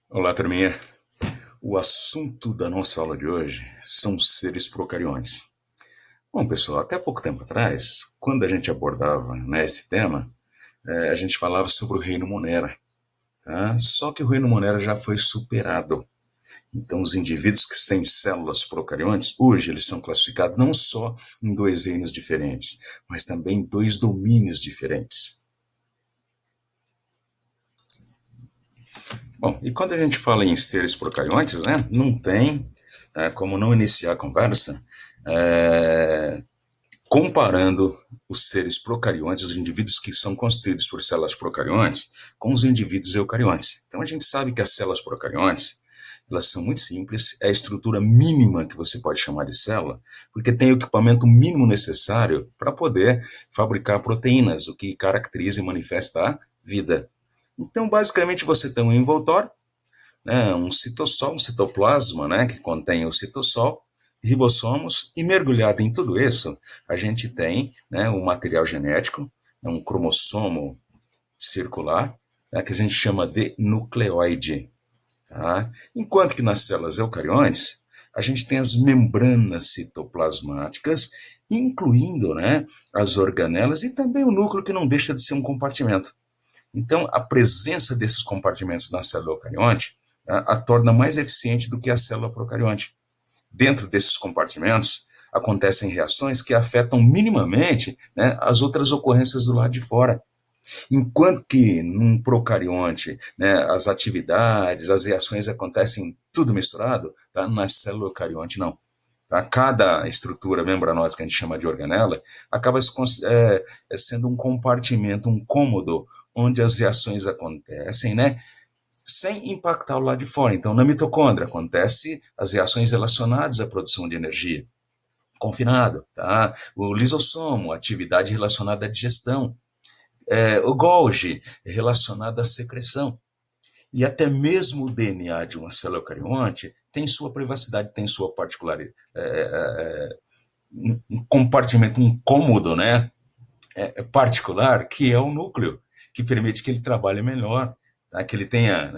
Olá, turminha. O assunto da nossa aula de hoje são os seres procariontes. Bom, pessoal, até pouco tempo atrás, quando a gente abordava, esse tema, a gente falava sobre o reino Monera. Tá? Só que o reino Monera já foi superado. Então, os indivíduos que têm células procariontes, hoje eles são classificados não só em dois reinos diferentes, mas também em dois domínios diferentes. Bom, e quando a gente fala em seres procariontes, não tem como não iniciar a conversa é, comparando os seres procariontes, os indivíduos que são constituídos por células procariontes, com os indivíduos eucariontes. Então a gente sabe que as células procariontes, elas são muito simples, é a estrutura mínima que você pode chamar de célula, porque tem o equipamento mínimo necessário para poder fabricar proteínas, o que caracteriza e manifesta a vida. Então, basicamente, você tem um envoltório, um citossol, um citoplasma, que contém o citossol, ribossomos, e mergulhado em tudo isso, a gente tem o material genético, um cromossomo circular, que a gente chama de nucleoide. Tá? Enquanto que nas células eucariontes, a gente tem as membranas citoplasmáticas, incluindo as organelas e também o núcleo, que não deixa de ser um compartimento. Então, a presença desses compartimentos na célula eucarionte a torna mais eficiente do que a célula procarionte. Dentro desses compartimentos, acontecem reações que afetam minimamente as outras ocorrências do lado de fora. Enquanto que num procarionte, as atividades, as reações acontecem tudo misturado, tá? Na célula eucarionte não. Tá? Cada estrutura membranosa que a gente chama de organela acaba sendo um compartimento, um cômodo, onde as reações acontecem, sem impactar o lado de fora. Então, na mitocôndria acontece as reações relacionadas à produção de energia, confinado, tá? O lisossomo, atividade relacionada à digestão, o Golgi, relacionado à secreção. E até mesmo o DNA de uma célula eucarionte tem sua privacidade, tem sua particularidade, um compartimento, um cômodo, particular, que é o núcleo, que permite que ele trabalhe melhor, tá? Que ele tenha,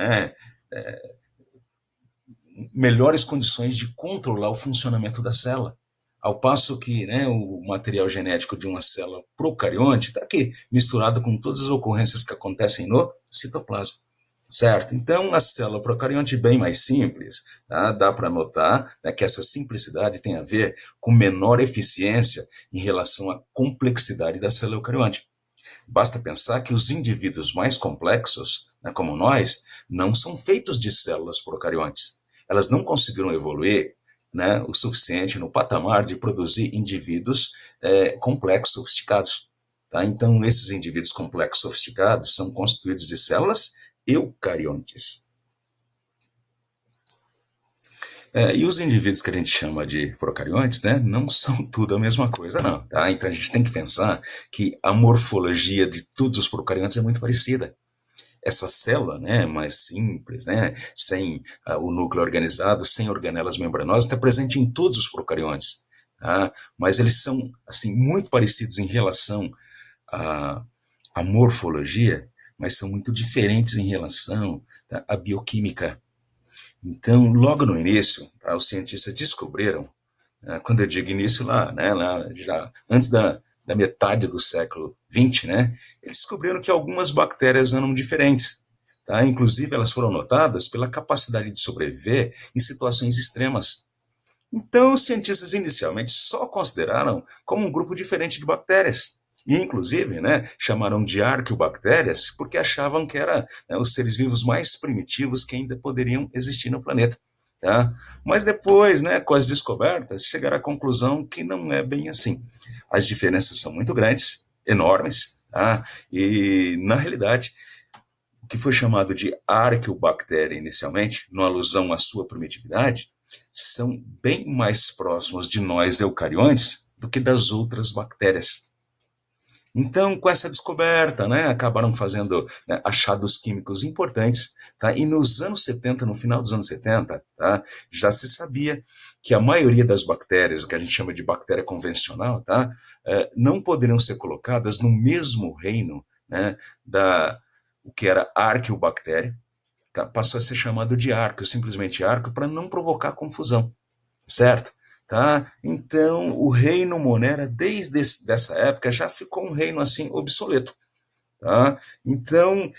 melhores condições de controlar o funcionamento da célula. Ao passo que o material genético de uma célula procarionte está aqui, misturado com todas as ocorrências que acontecem no citoplasma. Certo? Então, a célula procarionte é bem mais simples. Tá? Dá para notar que essa simplicidade tem a ver com menor eficiência em relação à complexidade da célula eucarionte. Basta pensar que os indivíduos mais complexos, como nós, não são feitos de células procariontes. Elas não conseguiram evoluir o suficiente no patamar de produzir indivíduos complexos, sofisticados. Tá? Então, esses indivíduos complexos, sofisticados, são constituídos de células eucariontes. E os indivíduos que a gente chama de procariontes, não são tudo a mesma coisa, não. Tá? Então a gente tem que pensar que a morfologia de todos os procariontes é muito parecida. Essa célula, mais simples, sem o núcleo organizado, sem organelas membranosas, está presente em todos os procariontes. Tá? Mas eles são assim muito parecidos em relação à, à morfologia, mas são muito diferentes em relação à bioquímica. Então, logo no início, os cientistas descobriram, quando eu digo início lá já antes da metade do século XX, eles descobriram que algumas bactérias eram diferentes. Tá? Inclusive, elas foram notadas pela capacidade de sobreviver em situações extremas. Então, os cientistas inicialmente só consideraram como um grupo diferente de bactérias. E, inclusive, chamaram de arqueobactérias porque achavam que eram os seres vivos mais primitivos que ainda poderiam existir no planeta. Tá? Mas depois, com as descobertas, chegaram à conclusão que não é bem assim. As diferenças são muito grandes, enormes, tá? E, na realidade, o que foi chamado de arqueobactéria inicialmente, numa alusão à sua primitividade, são bem mais próximos de nós eucariontes do que das outras bactérias. Então, com essa descoberta, acabaram fazendo achados químicos importantes, tá? E nos anos 70, no final dos anos 70, tá, já se sabia que a maioria das bactérias, o que a gente chama de bactéria convencional, tá, não poderiam ser colocadas no mesmo reino, da o que era arqueobactéria, passou a ser chamado de arco, simplesmente arco, para não provocar confusão, certo? Tá? Então, o reino Monera, desde essa época, já ficou um reino assim obsoleto. Tá? Então,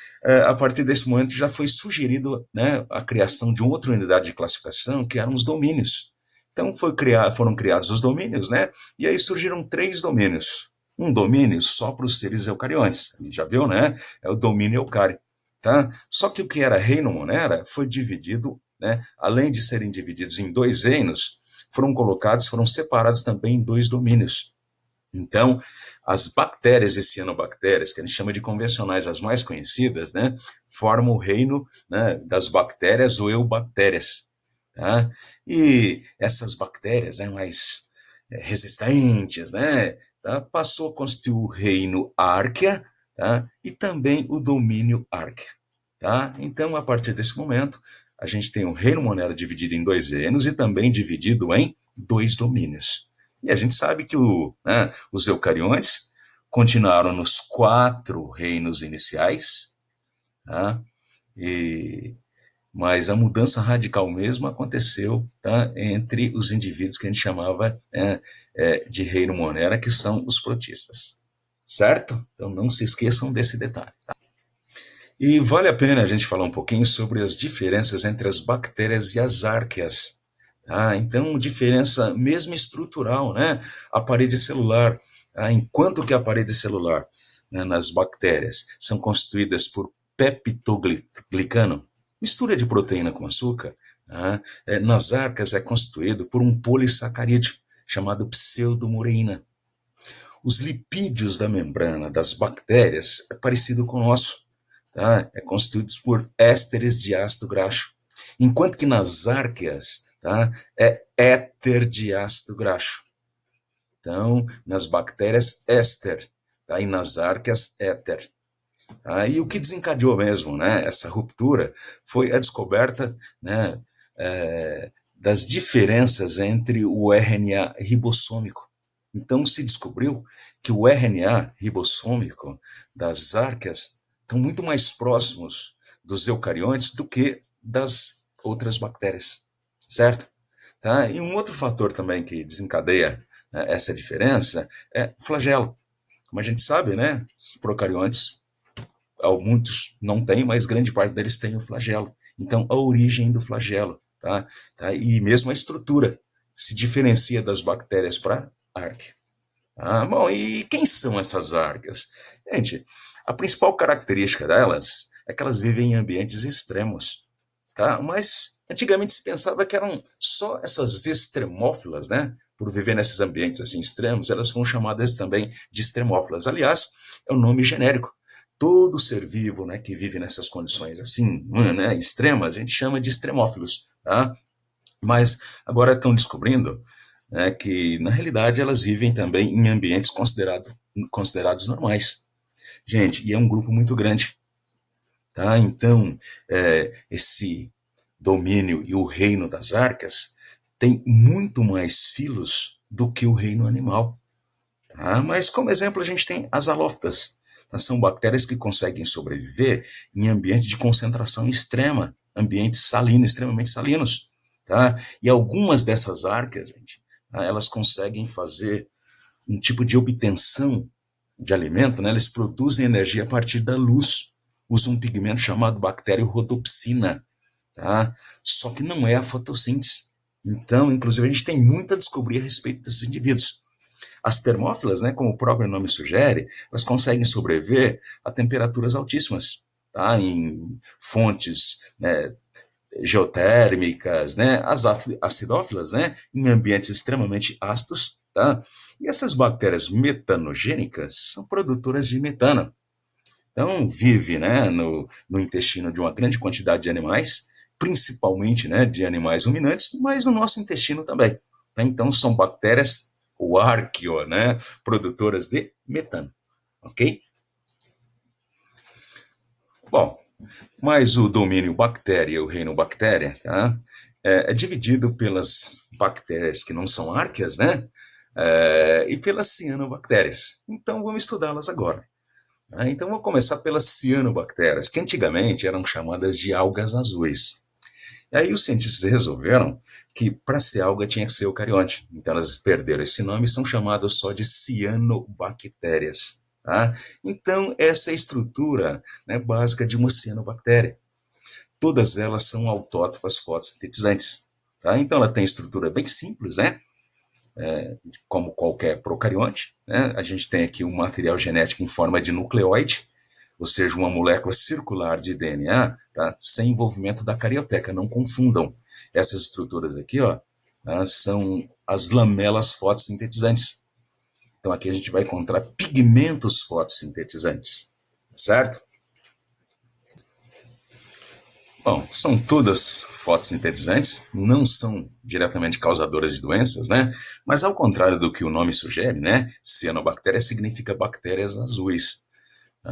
a partir desse momento, já foi sugerido, né, a criação de outra unidade de classificação, que eram os domínios. Então, foram criados os domínios, né? E aí surgiram 3 domínios. Um domínio só para os seres eucariontes. A gente já viu, né? É o domínio eucário. Tá? Só que o que era reino Monera foi dividido, né? Além de serem divididos em 2 reinos, foram separados também em 2 domínios. Então, as bactérias e cianobactérias, que a gente chama de convencionais, as mais conhecidas, né, formam o reino, né, das bactérias ou eubactérias. Tá? E essas bactérias, né, mais resistentes, né, tá, passou a constituir o reino Archaea, tá, e também o domínio Archaea. Tá? Então, a partir desse momento, a gente tem o reino Monera dividido em 2 reinos e também dividido em 2 domínios. E a gente sabe que os eucariontes continuaram nos 4 reinos iniciais, tá? Mas a mudança radical mesmo aconteceu, tá, entre os indivíduos que a gente chamava, de reino Monera, que são os protistas. Certo? Então não se esqueçam desse detalhe. Tá? E vale a pena a gente falar um pouquinho sobre as diferenças entre as bactérias e as árqueas. Então, diferença mesmo estrutural, né? A parede celular, enquanto que a parede celular, né, nas bactérias são constituídas por peptidoglicano, mistura de proteína com açúcar, nas arcas é constituído por um polissacarídeo chamado pseudomureína. Os lipídios da membrana das bactérias é parecido com o nosso, tá? É constituído por ésteres de ácido graxo, enquanto que nas árqueas, tá, é éter de ácido graxo. Então, nas bactérias, éster, tá? E nas árqueas, éter. E o que desencadeou mesmo, né, essa ruptura foi a descoberta, né, das diferenças entre o RNA ribossômico. Então, se descobriu que o RNA ribossômico das arqueas estão muito mais próximos dos eucariontes do que das outras bactérias, certo? Tá? E um outro fator também que desencadeia, né, essa diferença é flagelo. Como a gente sabe, né, os procariontes, muitos não têm, mas grande parte deles tem o flagelo. Então, a origem do flagelo, tá? E mesmo a estrutura se diferencia das bactérias para arquea. Bom, e quem são essas arqueas? Gente, a principal característica delas é que elas vivem em ambientes extremos, tá? Mas antigamente se pensava que eram só essas extremófilas, né? Por viver nesses ambientes assim extremos, elas foram chamadas também de extremófilas. Aliás, é um nome genérico. Todo ser vivo, né, que vive nessas condições assim, né, extremas, a gente chama de extremófilos, tá? Mas agora estão descobrindo, né, que na realidade elas vivem também em ambientes considerados normais. Gente, e é um grupo muito grande, tá? Então, esse domínio e o reino das arcas tem muito mais filos do que o reino animal. Tá? Mas, como exemplo, a gente tem as halófitas. Tá? São bactérias que conseguem sobreviver em ambientes de concentração extrema, ambientes salinos, extremamente salinos. Tá? E algumas dessas arcas, gente, tá? Elas conseguem fazer um tipo de obtenção de alimento, né? Eles produzem energia a partir da luz. Usam um pigmento chamado bacteriorhodopsina. Tá? Só que não é a fotossíntese. Então, inclusive, a gente tem muito a descobrir a respeito desses indivíduos. As termófilas, né, como o próprio nome sugere, elas conseguem sobreviver a temperaturas altíssimas, tá? Em fontes, né, geotérmicas, né? As acidófilas, né, em ambientes extremamente ácidos, tá? E essas bactérias metanogênicas são produtoras de metano. Então, vive, né, no intestino de uma grande quantidade de animais, principalmente, né, de animais ruminantes, mas no nosso intestino também. Tá? Então, são bactérias, o arqueo, né, produtoras de metano. Ok? Bom, mas o domínio bactéria, o reino bactéria, tá? É dividido pelas bactérias que não são árqueas, né? E pelas cianobactérias. Então, vamos estudá-las agora. Então, vou começar pelas cianobactérias, que antigamente eram chamadas de algas azuis. E aí os cientistas resolveram que para ser alga tinha que ser eucarionte. Então elas perderam esse nome e são chamadas só de cianobactérias. Tá? Então essa é a estrutura, né, básica de uma cianobactéria. Todas elas são autótrofas fotossintetizantes. Tá? Então ela tem estrutura bem simples, né? Como qualquer procarionte. Né? A gente tem aqui um material genético em forma de nucleóide, ou seja, uma molécula circular de DNA, tá? Sem envolvimento da carioteca. Não confundam. Essas estruturas aqui, ó, tá? São as lamelas fotossintetizantes. Então aqui a gente vai encontrar pigmentos fotossintetizantes, certo? Bom, são todas fotossintetizantes, não são diretamente causadoras de doenças, né? Mas ao contrário do que o nome sugere, né? Cianobactéria significa bactérias azuis.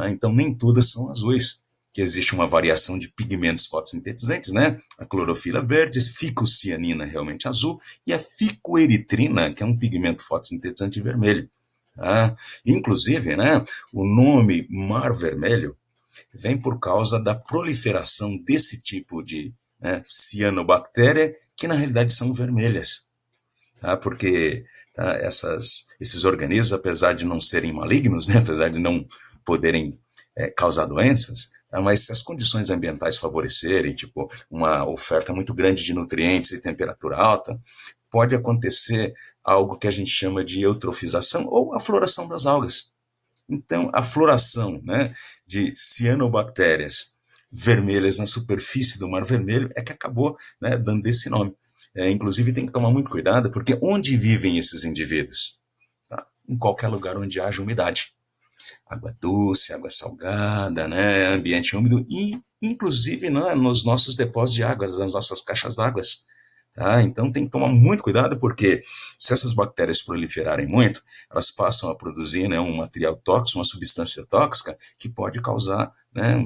Então nem todas são azuis, que existe uma variação de pigmentos fotossintetizantes, né? A clorofila verde, ficocianina realmente azul e a ficoeritrina, que é um pigmento fotossintetizante vermelho. Inclusive, né, o nome mar vermelho vem por causa da proliferação desse tipo de, né, cianobactéria, que na realidade são vermelhas. Porque esses organismos, apesar de não serem malignos, né, apesar de não poderem causar doenças, mas se as condições ambientais favorecerem, tipo uma oferta muito grande de nutrientes e temperatura alta, pode acontecer algo que a gente chama de eutrofização ou a floração das algas. Então, a floração, né, de cianobactérias vermelhas na superfície do Mar Vermelho é que acabou, né, dando esse nome. Inclusive, tem que tomar muito cuidado, porque onde vivem esses indivíduos? Tá? Em qualquer lugar onde haja umidade. Água doce, água salgada, né, ambiente úmido e, inclusive, né, nos nossos depósitos de água, nas nossas caixas d'água. Então tem que tomar muito cuidado, porque se essas bactérias proliferarem muito, elas passam a produzir, né, um material tóxico, uma substância tóxica, que pode causar, né,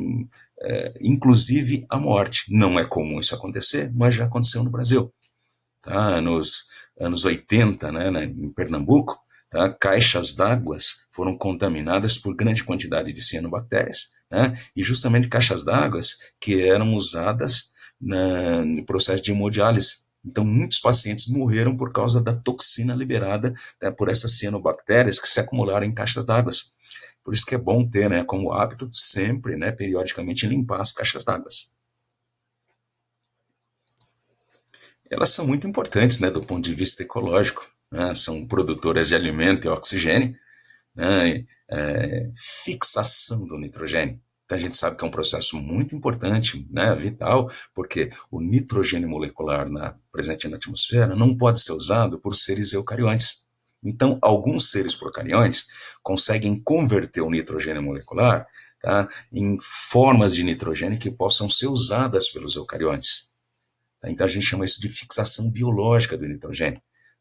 inclusive a morte. Não é comum isso acontecer, mas já aconteceu no Brasil. Tá? Nos anos 80, né, em Pernambuco, tá? Caixas d'água foram contaminadas por grande quantidade de cianobactérias, né? E justamente caixas d'água que eram usadas no processo de hemodiálise. Então, muitos pacientes morreram por causa da toxina liberada, né, por essas cianobactérias que se acumularam em caixas d'água. Por isso que é bom ter, né, como hábito sempre, né, periodicamente, limpar as caixas d'água. Elas são muito importantes, né, do ponto de vista ecológico, né? São produtoras de alimento e oxigênio, né, fixação do nitrogênio. Então a gente sabe que é um processo muito importante, né, vital, porque o nitrogênio molecular presente na atmosfera não pode ser usado por seres eucariontes. Então, alguns seres procariontes conseguem converter o nitrogênio molecular, tá, em formas de nitrogênio que possam ser usadas pelos eucariontes. Então a gente chama isso de fixação biológica do nitrogênio.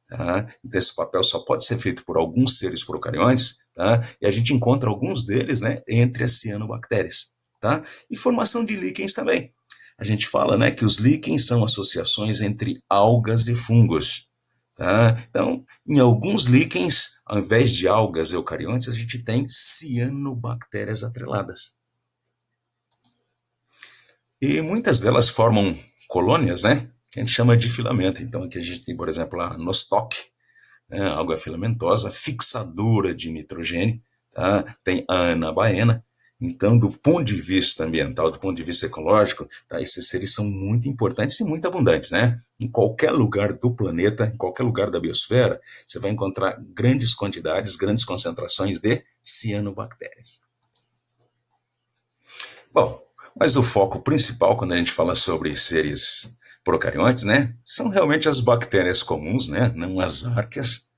Tá? Então esse papel só pode ser feito por alguns seres procariontes, tá? E a gente encontra alguns deles, né, entre as cianobactérias. Tá? E formação de líquens também. A gente fala, né, que os líquens são associações entre algas e fungos. Tá? Então, em alguns líquens, ao invés de algas eucariontes, a gente tem cianobactérias atreladas. E muitas delas formam colônias, né? Que a gente chama de filamento. Então, aqui a gente tem, por exemplo, a nostoc, né, alga filamentosa, fixadora de nitrogênio, tá? Tem a anabaena. Então, do ponto de vista ambiental, do ponto de vista ecológico, tá? Esses seres são muito importantes e muito abundantes, né? Em qualquer lugar do planeta, em qualquer lugar da biosfera, você vai encontrar grandes quantidades, grandes concentrações de cianobactérias. Bom, mas o foco principal quando a gente fala sobre seres procariontes, né, são realmente as bactérias comuns, né, não as arqueas.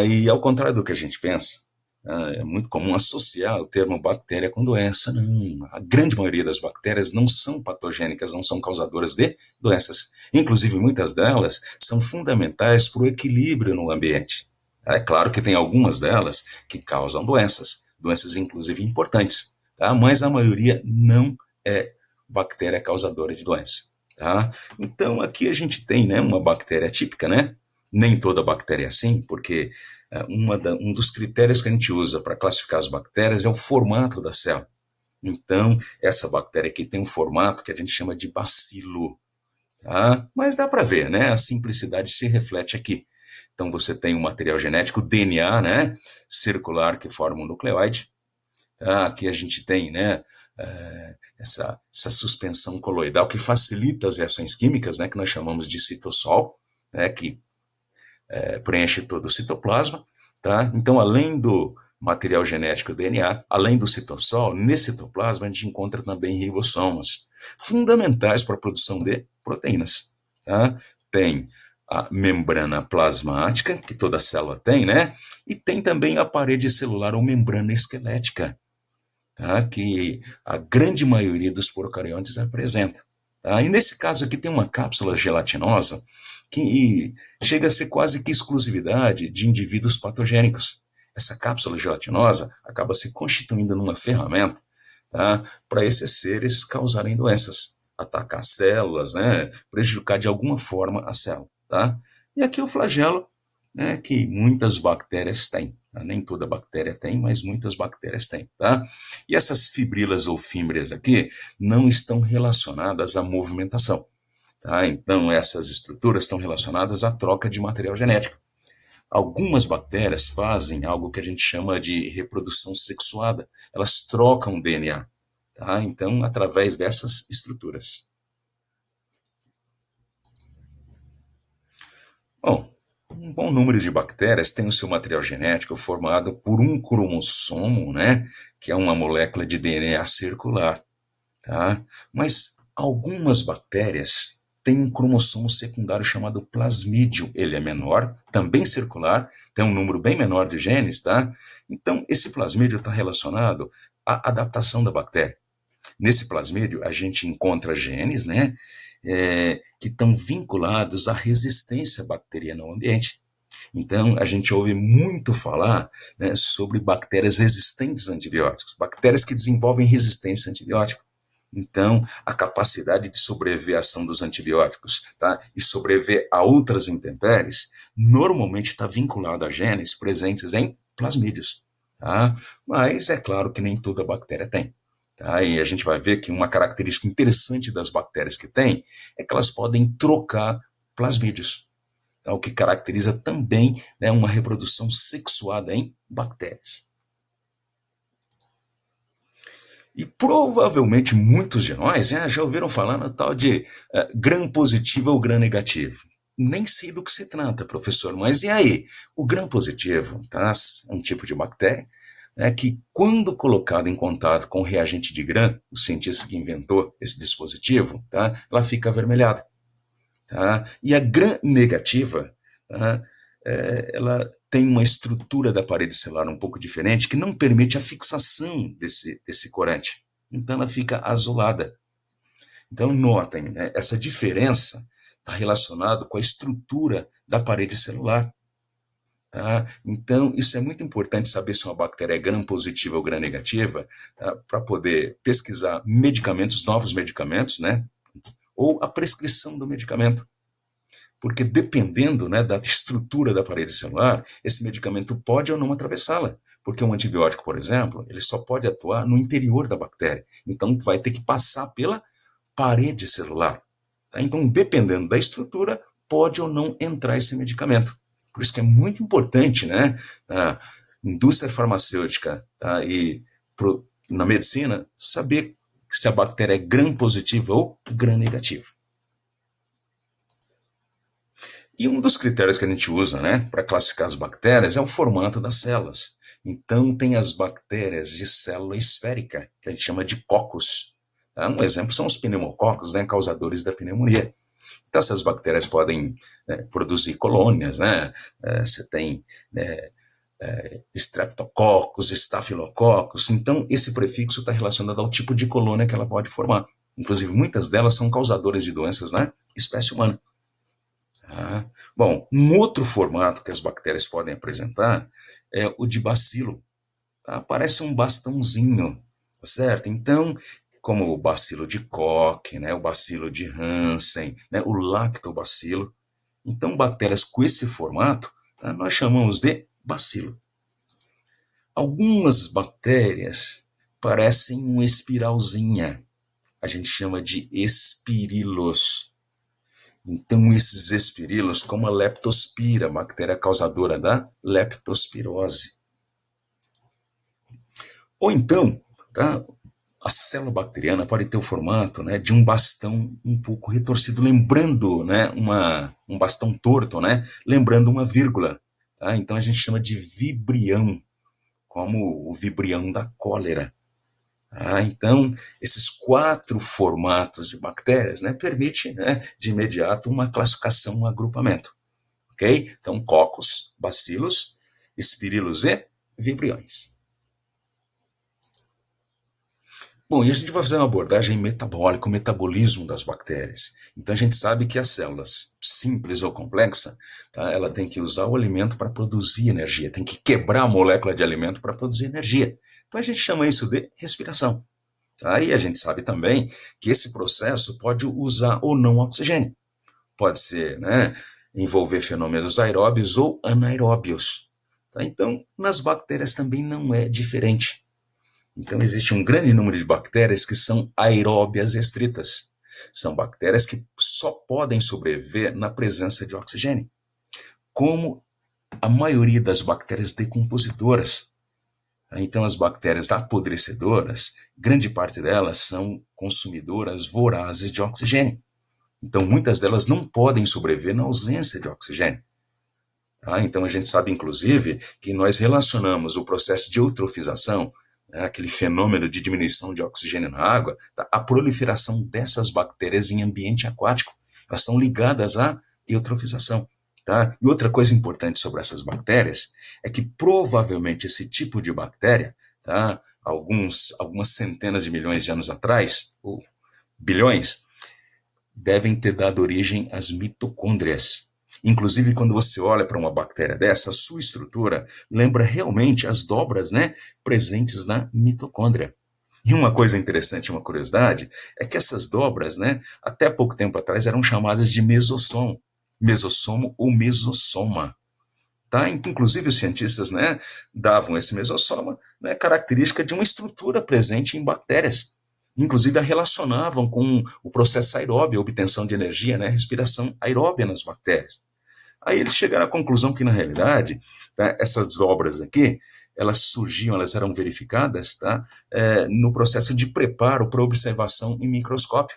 E ao contrário do que a gente pensa, é muito comum associar o termo bactéria com doença. Não, a grande maioria das bactérias não são patogênicas, não são causadoras de doenças. Inclusive, muitas delas são fundamentais para o equilíbrio no ambiente. É claro que tem algumas delas que causam doenças, doenças inclusive importantes, tá? Mas a maioria não é bactéria causadora de doença. Tá? Então, aqui a gente tem, né, uma bactéria típica, né? Nem toda bactéria é assim, porque um dos critérios que a gente usa para classificar as bactérias é o formato da célula. Então, essa bactéria aqui tem um formato que a gente chama de bacilo. Tá? Mas dá para ver, né? A simplicidade se reflete aqui. Então, você tem um material genético, DNA, né? Circular, que forma um nucleóide. Tá? Aqui a gente tem, né? Essa suspensão coloidal que facilita as reações químicas, né? Que nós chamamos de citossol, né? Que preenche todo o citoplasma. Tá? Então, além do material genético DNA, além do citossol, nesse citoplasma a gente encontra também ribossomos, fundamentais para a produção de proteínas. Tá? Tem a membrana plasmática, que toda célula tem, né? E tem também a parede celular ou membrana esquelética, tá? Que a grande maioria dos procariontes apresenta. Tá? E nesse caso aqui tem uma cápsula gelatinosa que chega a ser quase que exclusividade de indivíduos patogênicos. Essa cápsula gelatinosa acaba se constituindo numa ferramenta, tá? Para esses seres causarem doenças, atacar células, né? Prejudicar de alguma forma a célula. Tá? E aqui o flagelo, né, que muitas bactérias têm. Tá? Nem toda bactéria tem, mas muitas bactérias têm. Tá? E essas fibrilas ou fímbrias aqui não estão relacionadas à movimentação. Tá? Então, essas estruturas estão relacionadas à troca de material genético. Algumas bactérias fazem algo que a gente chama de reprodução sexuada. Elas trocam DNA. Tá? Então, através dessas estruturas. Bom, um bom número de bactérias tem o seu material genético formado por um cromossomo, né, que é uma molécula de DNA circular, tá? Mas algumas bactérias têm um cromossomo secundário chamado plasmídio. Ele é menor, também circular, tem um número bem menor de genes, tá? Então, esse plasmídio está relacionado à adaptação da bactéria. Nesse plasmídio, a gente encontra genes, né, que estão vinculados à resistência bacteriana ao ambiente. Então, a gente ouve muito falar, né, sobre bactérias resistentes a antibióticos, bactérias que desenvolvem resistência a antibiótico. Então, a capacidade de sobreviver à ação dos antibióticos, tá, e sobreviver a outras intempéries, normalmente está vinculada a genes presentes em plasmídios. Tá? Mas é claro que nem toda bactéria tem. Tá? E a gente vai ver que uma característica interessante das bactérias que tem é que elas podem trocar plasmídios, tá? O que caracteriza também, né, uma reprodução sexuada em bactérias. E provavelmente muitos de nós, né, já ouviram falar no tal de gram positivo ou gram negativo. Nem sei do que se trata, professor, mas e aí? O gram positivo, tá? É um tipo de bactéria, né, que, quando colocado em contato com o reagente de Gram, o cientista que inventou esse dispositivo, tá, ela fica avermelhada. Tá? E a gram negativa, tá, ela tem uma estrutura da parede celular um pouco diferente que não permite a fixação desse corante. Então ela fica azulada. Então notem, né, essa diferença está relacionada com a estrutura da parede celular. Tá? Então, isso é muito importante saber se uma bactéria é gram-positiva ou gram-negativa, tá? Para poder pesquisar medicamentos, novos medicamentos, né? Ou a prescrição do medicamento. Porque dependendo, né, da estrutura da parede celular, esse medicamento pode ou não atravessá-la. Porque um antibiótico, por exemplo, ele só pode atuar no interior da bactéria. Então, vai ter que passar pela parede celular. Tá? Então, dependendo da estrutura, pode ou não entrar esse medicamento. Por isso que é muito importante, né, a indústria farmacêutica, tá, e na medicina, saber se a bactéria é gram-positiva ou gram-negativa. E um dos critérios que a gente usa, né, para classificar as bactérias é o formato das células. Então, tem as bactérias de célula esférica, que a gente chama de cocos. Tá? Um exemplo são os pneumococos, né, causadores da pneumonia. Então, essas bactérias podem, né, produzir colônias, né? Você tem, né, streptococcus, estafilococos. Então, esse prefixo está relacionado ao tipo de colônia que ela pode formar. Inclusive, muitas delas são causadoras de doenças na espécie humana. Tá? Bom, um outro formato que as bactérias podem apresentar é o de bacilo. Tá? Parece um bastãozinho, certo? Então, como o bacilo de Koch, né, o bacilo de Hansen, né, o lactobacilo, Então, bactérias com esse formato, tá, nós chamamos de bacilo. Algumas bactérias parecem uma espiralzinha. A gente chama de espirilos. Então, esses espirilos, como a leptospira, bactéria causadora da leptospirose. Ou então, tá, a célula bacteriana pode ter o formato, né, de um bastão um pouco retorcido, lembrando, né, um bastão torto, né, lembrando uma vírgula. Tá? Então, a gente chama de vibrião, como o vibrião da cólera. Então, esses 4 formatos de bactérias, né, permite, né, de imediato uma classificação, um agrupamento. Ok? Então, cocos, bacilos, espirilos e vibriões. Bom, e a gente vai fazer uma abordagem metabólica, o metabolismo das bactérias. Então, a gente sabe que as células, simples ou complexa, tá, ela tem que usar o alimento para produzir energia, tem que quebrar a molécula de alimento para produzir energia. Então, a gente chama isso de respiração. Aí a gente sabe também que esse processo pode usar ou não oxigênio. Pode ser, né, envolver fenômenos aeróbios ou anaeróbios. Tá? Então, nas bactérias também não é diferente. Então, existe um grande número de bactérias que são aeróbias estritas. São bactérias que só podem sobreviver na presença de oxigênio, como a maioria das bactérias decompositoras. Então, as bactérias apodrecedoras, grande parte delas são consumidoras vorazes de oxigênio. Então, muitas delas não podem sobreviver na ausência de oxigênio. Então, a gente sabe, inclusive, que nós relacionamos o processo de eutrofização, né, aquele fenômeno de diminuição de oxigênio na água, tá, à proliferação dessas bactérias em ambiente aquático. Elas são ligadas à eutrofização. Tá? E outra coisa importante sobre essas bactérias é que provavelmente esse tipo de bactéria, tá, algumas centenas de milhões de anos atrás, ou bilhões, devem ter dado origem às mitocôndrias. Inclusive, quando você olha para uma bactéria dessa, a sua estrutura lembra realmente as dobras, né, presentes na mitocôndria. E uma coisa interessante, uma curiosidade, é que essas dobras, né, até pouco tempo atrás eram chamadas de mesossomo ou mesossoma. Tá? Inclusive, os cientistas, né, davam esse mesossoma, né, característica de uma estrutura presente em bactérias. Inclusive, a relacionavam com o processo aeróbio, a obtenção de energia, né, respiração aeróbia nas bactérias. Aí eles chegaram à conclusão que, na realidade, tá, essas obras aqui, elas surgiam, elas eram verificadas, tá, no processo de preparo para observação em microscópio.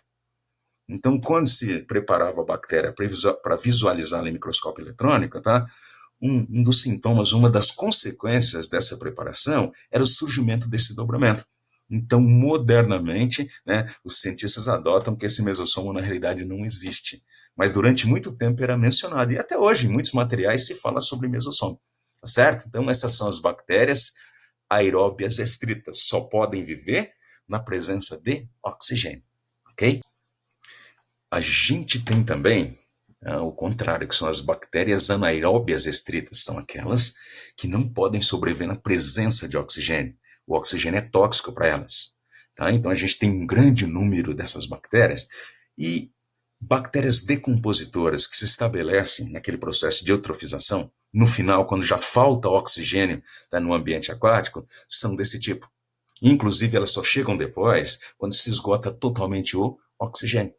Então, quando se preparava a bactéria para visualizá-la em microscópio eletrônico, tá, um dos sintomas, uma das consequências dessa preparação era o surgimento desse dobramento. Então, modernamente, né, os cientistas adotam que esse mesossomo na realidade não existe. Mas durante muito tempo era mencionado, e até hoje em muitos materiais se fala sobre mesossomo. Tá certo? Então, essas são as bactérias aeróbias estritas, só podem viver na presença de oxigênio. Ok? A gente tem também o contrário, que são as bactérias anaeróbias estritas, são aquelas que não podem sobreviver na presença de oxigênio. O oxigênio é tóxico para elas. Tá? Então a gente tem um grande número dessas bactérias e bactérias decompositoras que se estabelecem naquele processo de eutrofização, no final, quando já falta oxigênio, tá, no ambiente aquático, são desse tipo. Inclusive, elas só chegam depois quando se esgota totalmente o oxigênio.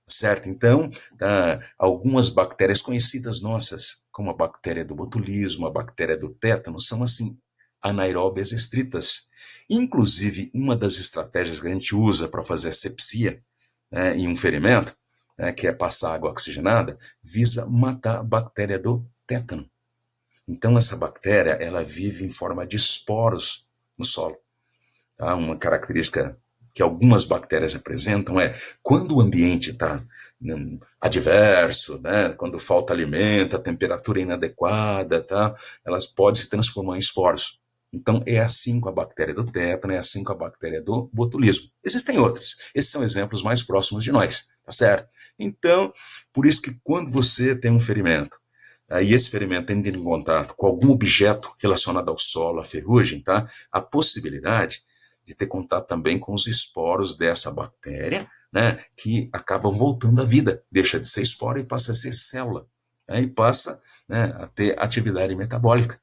Certo? Então, algumas bactérias conhecidas nossas, como a bactéria do botulismo, a bactéria do tétano, são assim, anaeróbias estritas. Inclusive, uma das estratégias que a gente usa para fazer asepsia, né, em um ferimento, né, que é passar água oxigenada, visa matar a bactéria do tétano. Então, essa bactéria, ela vive em forma de esporos no solo. Tá? Uma característica que algumas bactérias apresentam é quando o ambiente está adverso, né, quando falta alimento, a temperatura é inadequada, tá, elas podem se transformar em esporos. Então, é assim com a bactéria do tétano, é assim com a bactéria do botulismo. Existem outras. Esses são exemplos mais próximos de nós, tá certo? Então, por isso que quando você tem um ferimento, e esse ferimento entra em contato com algum objeto relacionado ao solo, à ferrugem, tá, a possibilidade de ter contato também com os esporos dessa bactéria, né, que acabam voltando à vida, deixa de ser esporo e passa a ser célula. e passa, né, a ter atividade metabólica.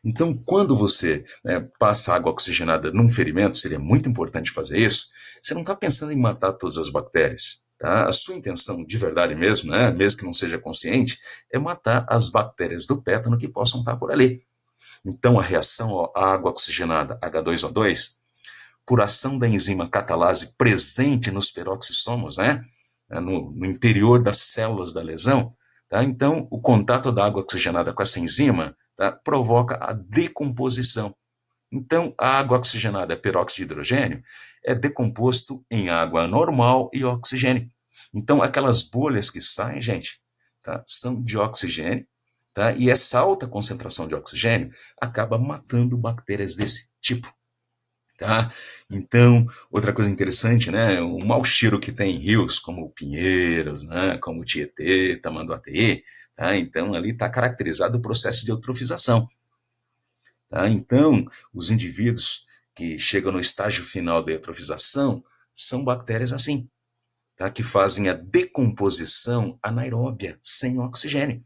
Então, quando você, né, passa água oxigenada num ferimento, seria muito importante fazer isso, você não está pensando em matar todas as bactérias. Tá? A sua intenção, de verdade mesmo, né, mesmo que não seja consciente, é matar as bactérias do tétano que possam estar por ali. Então, a reação à água oxigenada H2O2, por ação da enzima catalase presente nos peroxissomos, né, no interior das células da lesão, tá? Então, o contato da água oxigenada com essa enzima, tá, provoca a decomposição. Então, a água oxigenada, peróxido de hidrogênio, é decomposto em água normal e oxigênio. Então, aquelas bolhas que saem, gente, tá, são de oxigênio, tá? E essa alta concentração de oxigênio acaba matando bactérias desse tipo. Tá? Então, outra coisa interessante, né? O mau cheiro que tem em rios, como Pinheiros, né? Como Tietê, Tamanduateí, tá? Então, ali está caracterizado o processo de eutrofização. Tá? Então, os indivíduos que chegam no estágio final da eutrofização são bactérias assim, tá? Que fazem a decomposição anaeróbia, sem oxigênio.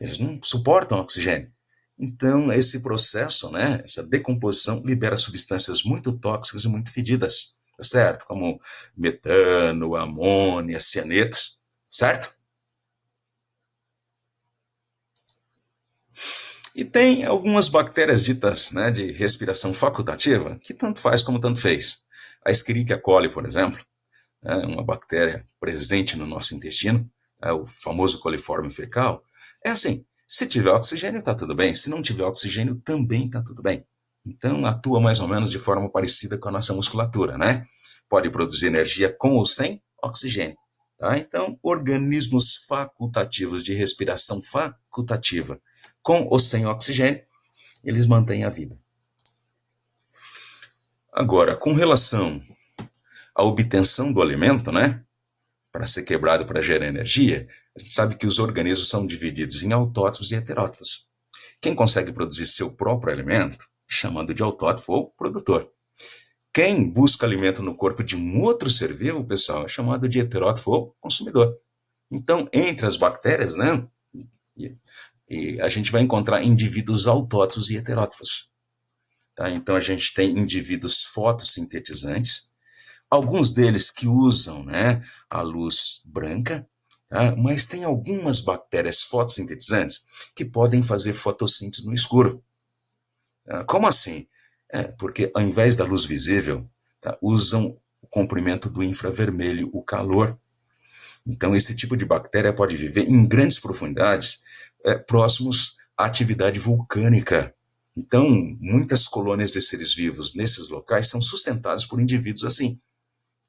Eles não suportam oxigênio. Então, esse processo, né, essa decomposição, libera substâncias muito tóxicas e muito fedidas, tá certo? Como metano, amônia, cianetos, certo? E tem algumas bactérias ditas, né, de respiração facultativa, que tanto faz como tanto fez. A Escherichia coli, por exemplo, é uma bactéria presente no nosso intestino, o famoso coliforme fecal, é assim, se tiver oxigênio está tudo bem, se não tiver oxigênio também está tudo bem. Então atua mais ou menos de forma parecida com a nossa musculatura, né? Pode produzir energia com ou sem oxigênio. Tá? Então, organismos facultativos de respiração facultativa, com ou sem oxigênio, eles mantêm a vida. Agora, com relação à obtenção do alimento, né? Para ser quebrado para gerar energia, a gente sabe que os organismos são divididos em autótrofos e heterótrofos. Quem consegue produzir seu próprio alimento, chamado de autótrofo ou produtor. Quem busca alimento no corpo de um outro ser vivo, pessoal, é chamado de heterótrofo ou consumidor. Então, entre as bactérias, né, e a gente vai encontrar indivíduos autótrofos e heterótrofos. Tá? Então, a gente tem indivíduos fotossintetizantes, alguns deles que usam, né, a luz branca, tá? Mas tem algumas bactérias fotossintetizantes que podem fazer fotossíntese no escuro. Tá? Como assim? Porque ao invés da luz visível, tá, usam o comprimento do infravermelho, o calor. Então, esse tipo de bactéria pode viver em grandes profundidades, próximos à atividade vulcânica. Então, muitas colônias de seres vivos nesses locais são sustentadas por indivíduos assim,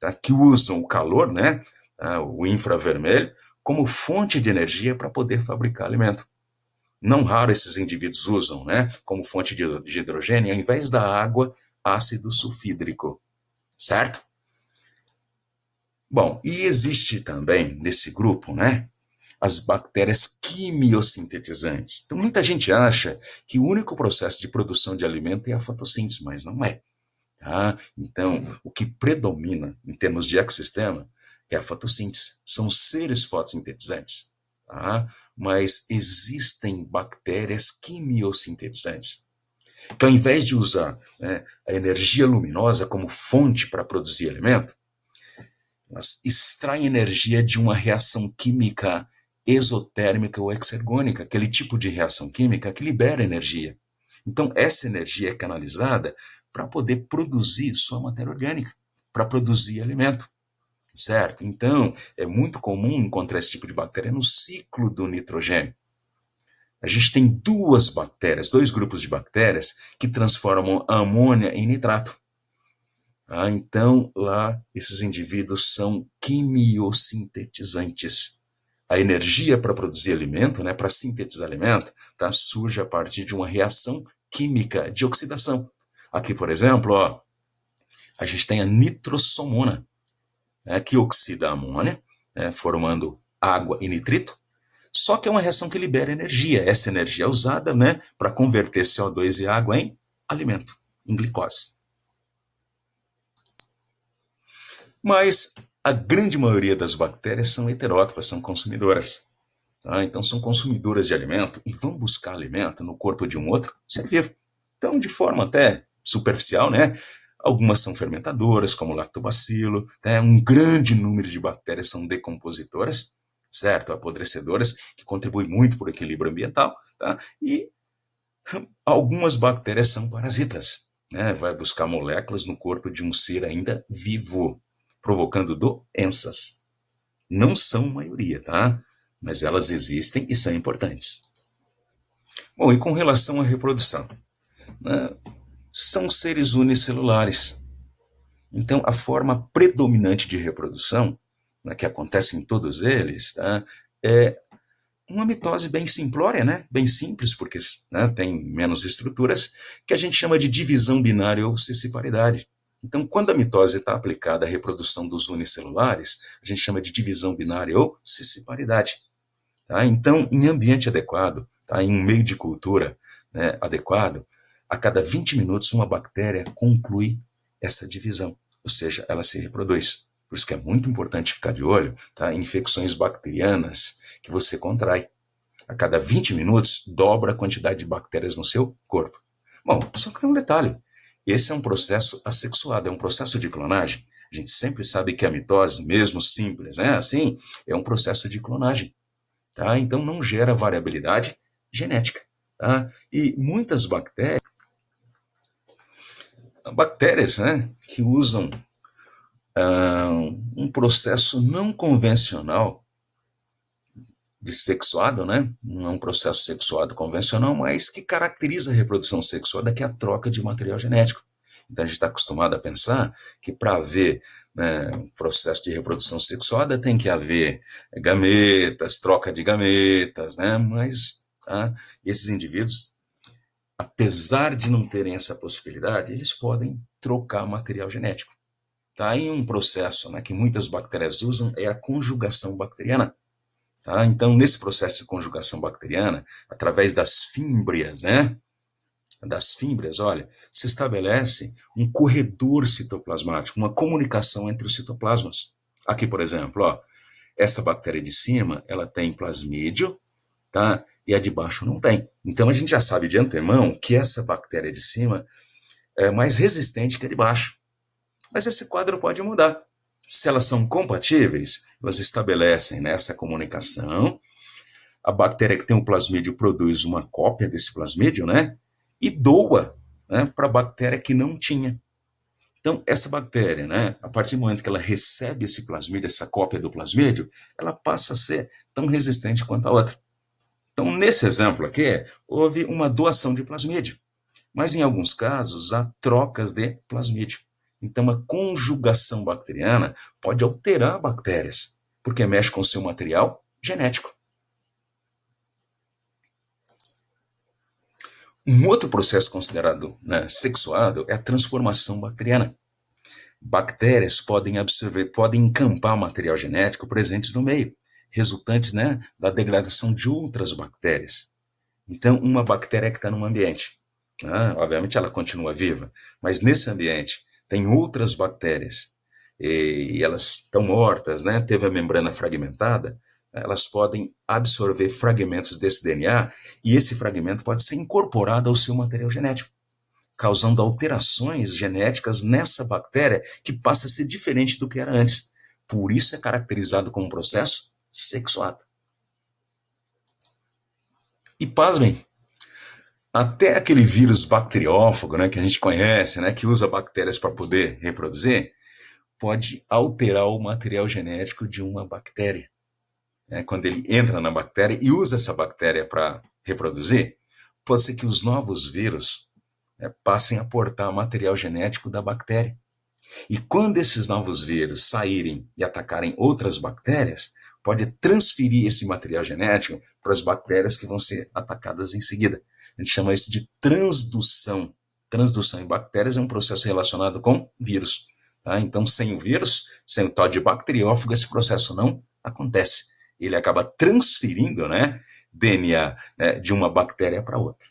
tá, que usam o calor, né, tá, o infravermelho, como fonte de energia para poder fabricar alimento. Não raro esses indivíduos usam, né, como fonte de hidrogênio, ao invés da água, ácido sulfídrico, certo? Bom, e existe também nesse grupo, né, as bactérias quimiosintetizantes. Então, muita gente acha que o único processo de produção de alimento é a fotossíntese, mas não é. Tá? Então, o que predomina em termos de ecossistema é a fotossíntese. São seres fotossintetizantes. Tá? Mas existem bactérias quimiosintetizantes, que ao invés de usar, né, a energia luminosa como fonte para produzir alimento, elas extraem energia de uma reação química exotérmica ou exergônica, aquele tipo de reação química que libera energia. Então, essa energia é canalizada para poder produzir sua matéria orgânica, para produzir alimento, certo? Então, é muito comum encontrar esse tipo de bactéria no ciclo do nitrogênio. A gente tem duas bactérias, dois grupos de bactérias que transformam a amônia em nitrato. Então, lá, esses indivíduos são quimiosintetizantes. A energia para produzir alimento, né, para sintetizar alimento, tá, surge a partir de uma reação química de oxidação. Aqui, por exemplo, ó, a gente tem a nitrossomona, né, que oxida a amônia, né, formando água e nitrito, só que é uma reação que libera energia. Essa energia é usada, né, para converter CO2 e água em alimento, em glicose. Mas a grande maioria das bactérias são heterótrofas, são consumidoras. Tá? Então, são consumidoras de alimento e vão buscar alimento no corpo de um outro ser vivo. Então, de forma até superficial, né? Algumas são fermentadoras, como o lactobacilo, né? Um grande número de bactérias são decompositoras, certo? Apodrecedoras, que contribuem muito para o equilíbrio ambiental, tá? E algumas bactérias são parasitas, né? Vai buscar moléculas no corpo de um ser ainda vivo, provocando doenças. Não são maioria, tá? Mas elas existem e são importantes. Bom, e com relação à reprodução, né? São seres unicelulares. Então, a forma predominante de reprodução, né, que acontece em todos eles, tá, é uma mitose bem simplória, né? Bem simples, porque, né, tem menos estruturas, que a gente chama de divisão binária ou cisciparidade. Então, quando a mitose está aplicada à reprodução dos unicelulares, a gente chama de divisão binária ou cisciparidade. Tá? Então, em ambiente adequado, tá? Em um meio de cultura, né, adequado, a cada 20 minutos uma bactéria conclui essa divisão, ou seja, ela se reproduz. Por isso que é muito importante ficar de olho, tá? Em infecções bacterianas que você contrai. A cada 20 minutos, dobra a quantidade de bactérias no seu corpo. Bom, só que tem um detalhe. Esse é um processo assexuado, é um processo de clonagem. A gente sempre sabe que a mitose, mesmo simples, né, assim, é um processo de clonagem. Tá? Então não gera variabilidade genética. Tá? E muitas bactérias, né, que usam um processo não convencional de sexuado, né? Não é um processo sexuado convencional, mas que caracteriza a reprodução sexuada, que é a troca de material genético. Então a gente está acostumado a pensar que para haver, né, um processo de reprodução sexuada tem que haver gametas, troca de gametas, né? Mas tá, esses indivíduos, apesar de não terem essa possibilidade, eles podem trocar material genético. Tá? Em um processo, né, que muitas bactérias usam é a conjugação bacteriana. Tá? Então, nesse processo de conjugação bacteriana, através das fímbrias, né? Das fímbrias, olha, se estabelece um corredor citoplasmático, uma comunicação entre os citoplasmas. Aqui, por exemplo, ó, essa bactéria de cima, ela tem plasmídio, tá? E a de baixo não tem. Então, a gente já sabe de antemão que essa bactéria de cima é mais resistente que a de baixo. Mas esse quadro pode mudar. Se elas são compatíveis, elas estabelecem nessa comunicação. A bactéria que tem o plasmídio produz uma cópia desse plasmídio, né? E doa, né, para a bactéria que não tinha. Então, essa bactéria, né, a partir do momento que ela recebe esse plasmídio, essa cópia do plasmídio, ela passa a ser tão resistente quanto a outra. Então, nesse exemplo aqui, houve uma doação de plasmídio, mas em alguns casos há trocas de plasmídio. Então, a conjugação bacteriana pode alterar bactérias, porque mexe com o seu material genético. Um outro processo considerado, né, sexuado é a transformação bacteriana. Bactérias podem absorver, podem encampar material genético presente no meio, resultantes, né, da degradação de outras bactérias. Então, uma bactéria que está num ambiente, né, obviamente ela continua viva, mas nesse ambiente tem outras bactérias e elas estão mortas, né, teve a membrana fragmentada, elas podem absorver fragmentos desse DNA e esse fragmento pode ser incorporado ao seu material genético, causando alterações genéticas nessa bactéria que passa a ser diferente do que era antes. Por isso é caracterizado como um processo sexuado. E pasmem, até aquele vírus bacteriófago, né, que a gente conhece, né, que usa bactérias para poder reproduzir, pode alterar o material genético de uma bactéria. Quando ele entra na bactéria e usa essa bactéria para reproduzir, pode ser que os novos vírus, passem a portar material genético da bactéria. E quando esses novos vírus saírem e atacarem outras bactérias, pode transferir esse material genético para as bactérias que vão ser atacadas em seguida. A gente chama isso de transdução. Transdução em bactérias é um processo relacionado com vírus. Tá? Então, sem o vírus, sem o tal de bacteriófago, esse processo não acontece. Ele acaba transferindo, né, DNA, né, de uma bactéria para outra.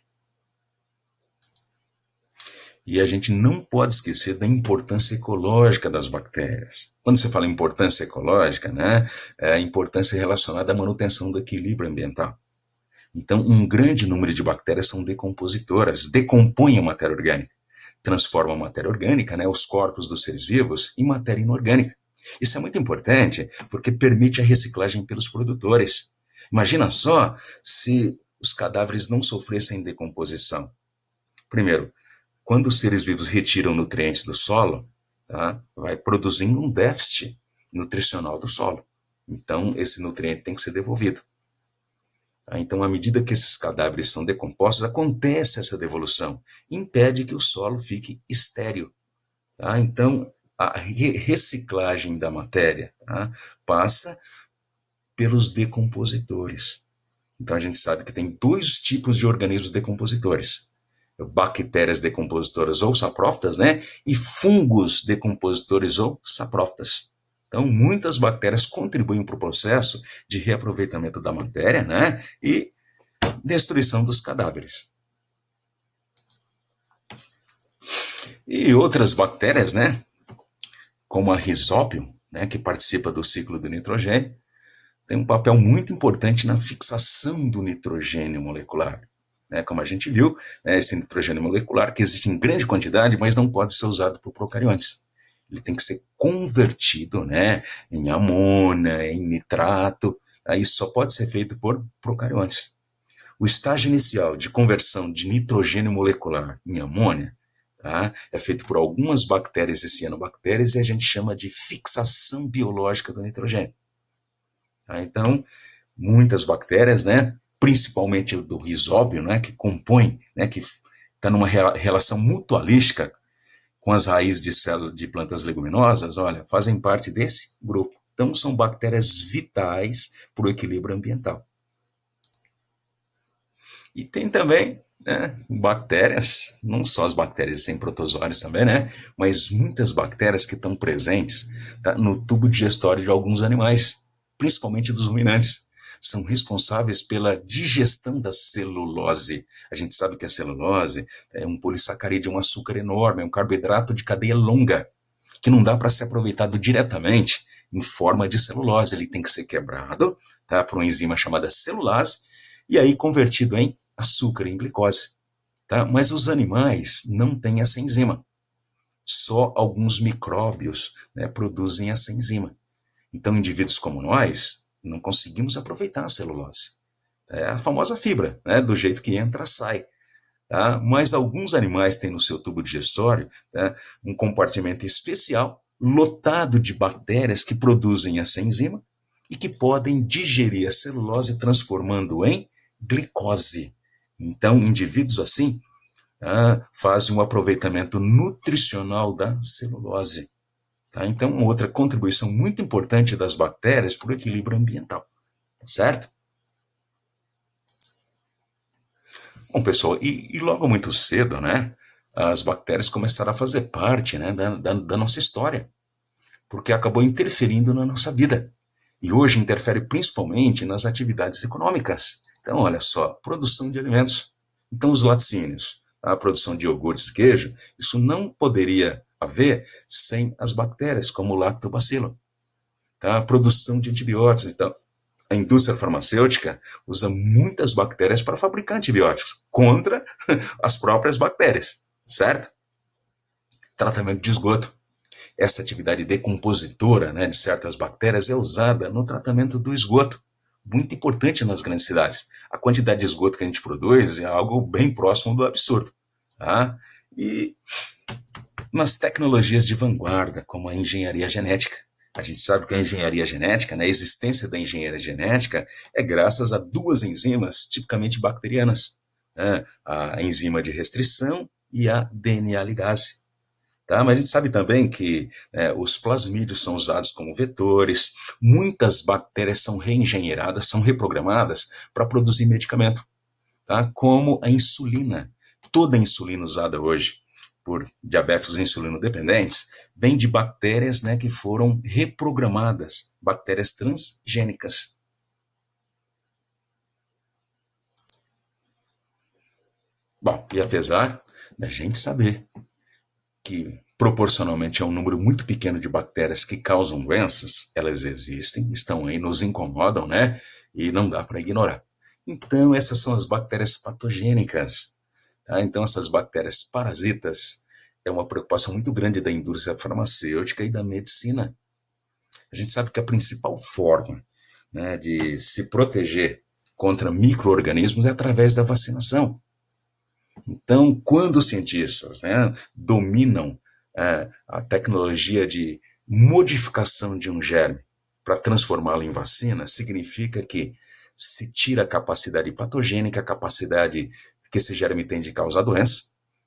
E a gente não pode esquecer da importância ecológica das bactérias. Quando você fala importância ecológica, né, é a importância relacionada à manutenção do equilíbrio ambiental. Então, um grande número de bactérias são decompositoras, decompõem a matéria orgânica, transformam a matéria orgânica, né, os corpos dos seres vivos, em matéria inorgânica. Isso é muito importante porque permite a reciclagem pelos produtores. Imagina só se os cadáveres não sofressem decomposição. Primeiro, quando os seres vivos retiram nutrientes do solo, tá, vai produzindo um déficit nutricional do solo. Então, esse nutriente tem que ser devolvido. Tá? Então, à medida que esses cadáveres são decompostos, acontece essa devolução, impede que o solo fique estéril. Tá? Então, a reciclagem da matéria, tá, passa pelos decompositores. Então, a gente sabe que tem dois tipos de organismos decompositores: bactérias decompositoras ou saprófitas, né? E fungos decompositores ou saprófitas. Então, muitas bactérias contribuem para o processo de reaproveitamento da matéria, né? E destruição dos cadáveres. E outras bactérias, né? Como a Rhizópio, né? Que participa do ciclo do nitrogênio, tem um papel muito importante na fixação do nitrogênio molecular. Como a gente viu, esse nitrogênio molecular que existe em grande quantidade, mas não pode ser usado por procariontes. Ele tem que ser convertido, né, em amônia, em nitrato. Isso só pode ser feito por procariontes. O estágio inicial de conversão de nitrogênio molecular em amônia, tá, é feito por algumas bactérias e cianobactérias e a gente chama de fixação biológica do nitrogênio. Tá? Então, muitas bactérias, né, principalmente do Rhizóbio, né, que compõe, né, que está numa relação mutualística com as raízes de células de plantas leguminosas, olha, fazem parte desse grupo. Então, são bactérias vitais para o equilíbrio ambiental. E tem também, né, bactérias, não só as bactérias sem protozoários também, né, mas muitas bactérias que estão presentes, tá, no tubo digestório de alguns animais, principalmente dos ruminantes. São responsáveis pela digestão da celulose. A gente sabe que a celulose é um polissacarídeo, um açúcar enorme, é um carboidrato de cadeia longa, que não dá para ser aproveitado diretamente em forma de celulose. Ele tem que ser quebrado, tá, por uma enzima chamada celulase, e aí convertido em açúcar, em glicose. Tá? Mas os animais não têm essa enzima. Só alguns micróbios, né, produzem essa enzima. Então, indivíduos como nós não conseguimos aproveitar a celulose. É a famosa fibra, né, do jeito que entra, sai. Tá? Mas alguns animais têm no seu tubo digestório, tá, um compartimento especial, lotado de bactérias que produzem essa enzima e que podem digerir a celulose transformando em glicose. Então, indivíduos assim, tá, fazem um aproveitamento nutricional da celulose. Tá? Então, outra contribuição muito importante das bactérias para o equilíbrio ambiental. Certo? Bom, pessoal, e logo muito cedo, né, as bactérias começaram a fazer parte, né, da nossa história, porque acabou interferindo na nossa vida. E hoje interfere principalmente nas atividades econômicas. Então, olha só, produção de alimentos. Então, os laticínios, a produção de iogurtes e queijo, isso não poderia haver sem as bactérias, como o lactobacilo. Tá? A produção de antibióticos. Então, a indústria farmacêutica usa muitas bactérias para fabricar antibióticos contra as próprias bactérias, certo? Tratamento de esgoto. Essa atividade decompositora, né, de certas bactérias é usada no tratamento do esgoto. Muito importante nas grandes cidades. A quantidade de esgoto que a gente produz é algo bem próximo do absurdo. Tá? E nas tecnologias de vanguarda, como a engenharia genética. A gente sabe que a engenharia genética, né, a existência da engenharia genética é graças a duas enzimas tipicamente bacterianas, né, a enzima de restrição e a DNA ligase. Tá? Mas a gente sabe também que os plasmídios são usados como vetores, muitas bactérias são reengenheiradas, são reprogramadas para produzir medicamento, tá? Como a insulina. Toda a insulina usada hoje por diabéticos insulino-dependentes vem de bactérias, né, que foram reprogramadas, bactérias transgênicas. Bom, e apesar da gente saber que proporcionalmente é um número muito pequeno de bactérias que causam doenças, elas existem, estão aí, nos incomodam, né? E não dá para ignorar. Então, essas são as bactérias patogênicas. Tá? Então, essas bactérias parasitas é uma preocupação muito grande da indústria farmacêutica e da medicina. A gente sabe que a principal forma, né, de se proteger contra micro-organismos é através da vacinação. Então, quando os cientistas, né, dominam a tecnologia de modificação de um germe para transformá-lo em vacina, significa que se tira a capacidade patogênica, a capacidade que esse germe tem de causar doença,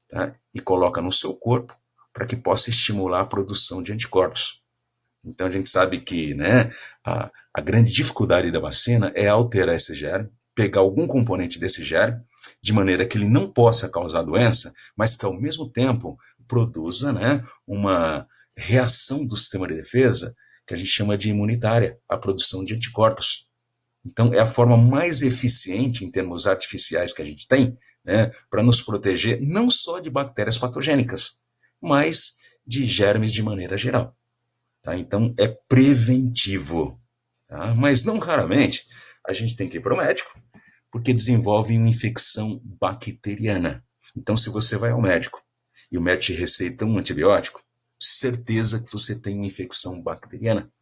tá, e coloca no seu corpo para que possa estimular a produção de anticorpos. Então, a gente sabe que, né, a grande dificuldade da vacina é alterar esse germe, pegar algum componente desse germe, de maneira que ele não possa causar doença, mas que ao mesmo tempo produza, né, uma reação do sistema de defesa, que a gente chama de imunitária, a produção de anticorpos. Então, é a forma mais eficiente em termos artificiais que a gente tem, né, para nos proteger não só de bactérias patogênicas, mas de germes de maneira geral. Tá? Então, é preventivo. Tá? Mas não raramente a gente tem que ir para o médico porque desenvolve uma infecção bacteriana. Então, se você vai ao médico e o médico te receita um antibiótico, certeza que você tem uma infecção bacteriana.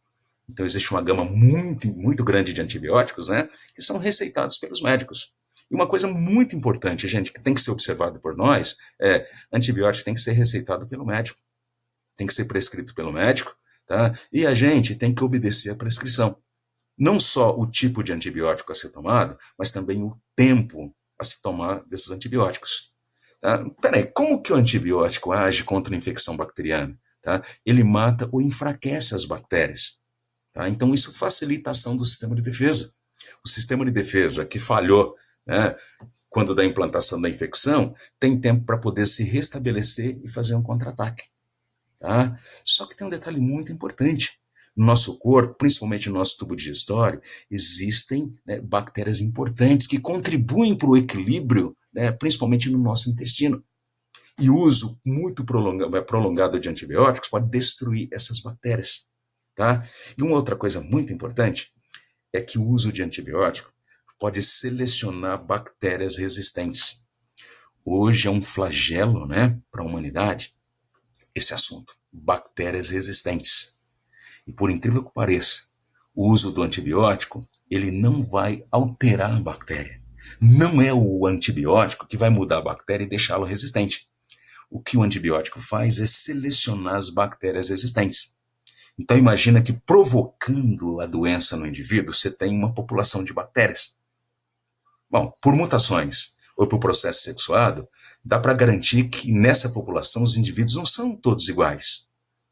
Então, existe uma gama muito grande de antibióticos, né, que são receitados pelos médicos. E uma coisa muito importante, gente, que tem que ser observado por nós, é antibiótico tem que ser receitado pelo médico, tem que ser prescrito pelo médico, tá? E a gente tem que obedecer à prescrição. Não só o tipo de antibiótico a ser tomado, mas também o tempo a se tomar desses antibióticos. Tá? Peraí, como que o antibiótico age contra a infecção bacteriana? Tá? Ele mata ou enfraquece as bactérias. Tá? Então, isso facilita a ação do sistema de defesa. O sistema de defesa que falhou, né, quando da implantação da infecção, tem tempo para poder se restabelecer e fazer um contra-ataque. Tá? Só que tem um detalhe muito importante. No nosso corpo, principalmente no nosso tubo digestório, existem, né, bactérias importantes que contribuem para o equilíbrio, né, principalmente no nosso intestino. E o uso muito prolongado de antibióticos pode destruir essas bactérias. Tá? E uma outra coisa muito importante é que o uso de antibiótico pode selecionar bactérias resistentes. Hoje é um flagelo, né, para a humanidade esse assunto, bactérias resistentes. E por incrível que pareça, o uso do antibiótico, ele não vai alterar a bactéria. Não é o antibiótico que vai mudar a bactéria e deixá-la resistente. O que o antibiótico faz é selecionar as bactérias resistentes. Então imagina que provocando a doença no indivíduo, você tem uma população de bactérias. Bom, por mutações ou por processo sexuado, dá para garantir que nessa população os indivíduos não são todos iguais.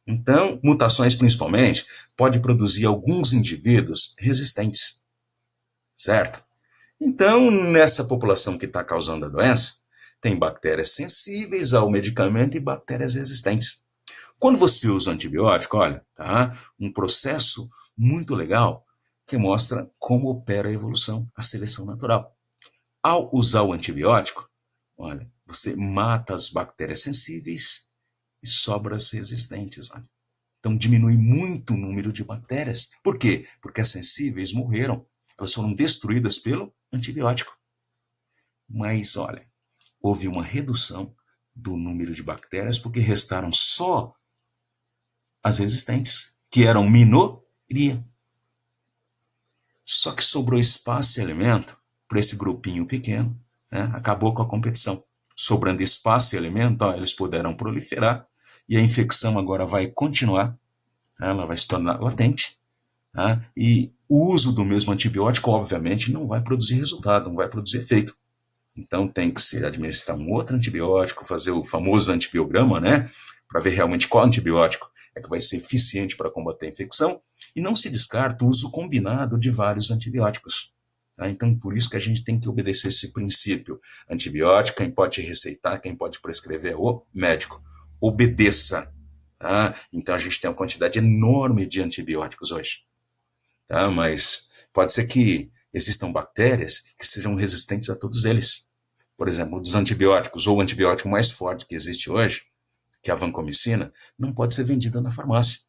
Então, mutações principalmente pode produzir alguns indivíduos resistentes, certo? Então, nessa população que está causando a doença, tem bactérias sensíveis ao medicamento e bactérias resistentes. Quando você usa o antibiótico, olha, tá? Um processo muito legal que mostra como opera a evolução, a seleção natural. Ao usar o antibiótico, olha, você mata as bactérias sensíveis e sobra as resistentes. Olha. Então diminui muito o número de bactérias. Por quê? Porque as sensíveis morreram. Elas foram destruídas pelo antibiótico. Mas, olha, houve uma redução do número de bactérias porque restaram só as resistentes, que eram minoria. Só que sobrou espaço e alimento para esse grupinho pequeno, né? Acabou com a competição. Sobrando espaço e alimento, ó, eles puderam proliferar e a infecção agora vai continuar, tá? Ela vai se tornar latente, tá? E o uso do mesmo antibiótico, obviamente, não vai produzir resultado, não vai produzir efeito. Então tem que se administrar um outro antibiótico, fazer o famoso antibiograma, né? Para ver realmente qual antibiótico é que vai ser eficiente para combater a infecção. E não se descarta o uso combinado de vários antibióticos. Tá? Então, por isso que a gente tem que obedecer esse princípio. Antibiótico, quem pode receitar, quem pode prescrever é o médico. Obedeça. Tá? Então, a gente tem uma quantidade enorme de antibióticos hoje. Tá? Mas pode ser que existam bactérias que sejam resistentes a todos eles. Por exemplo, dos antibióticos, ou o antibiótico mais forte que existe hoje, que é a vancomicina, não pode ser vendida na farmácia.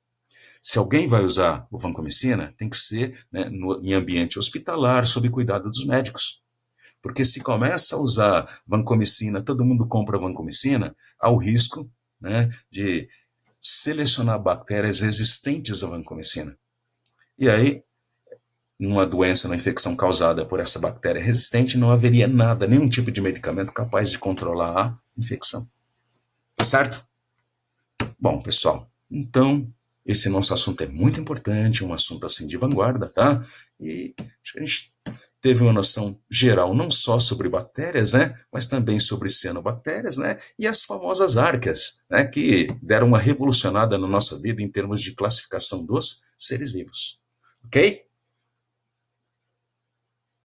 Se alguém vai usar o vancomicina, tem que ser, né, em ambiente hospitalar, sob cuidado dos médicos. Porque se começa a usar vancomicina, todo mundo compra vancomicina, há o risco, né, de selecionar bactérias resistentes à vancomicina. E aí, numa doença, numa infecção causada por essa bactéria resistente, não haveria nada, nenhum tipo de medicamento capaz de controlar a infecção. Tá certo? Bom, pessoal, então, esse nosso assunto é muito importante, um assunto assim de vanguarda, tá? E acho que a gente teve uma noção geral não só sobre bactérias, né, mas também sobre cianobactérias, né, e as famosas arqueas, né, que deram uma revolucionada na nossa vida em termos de classificação dos seres vivos. Ok?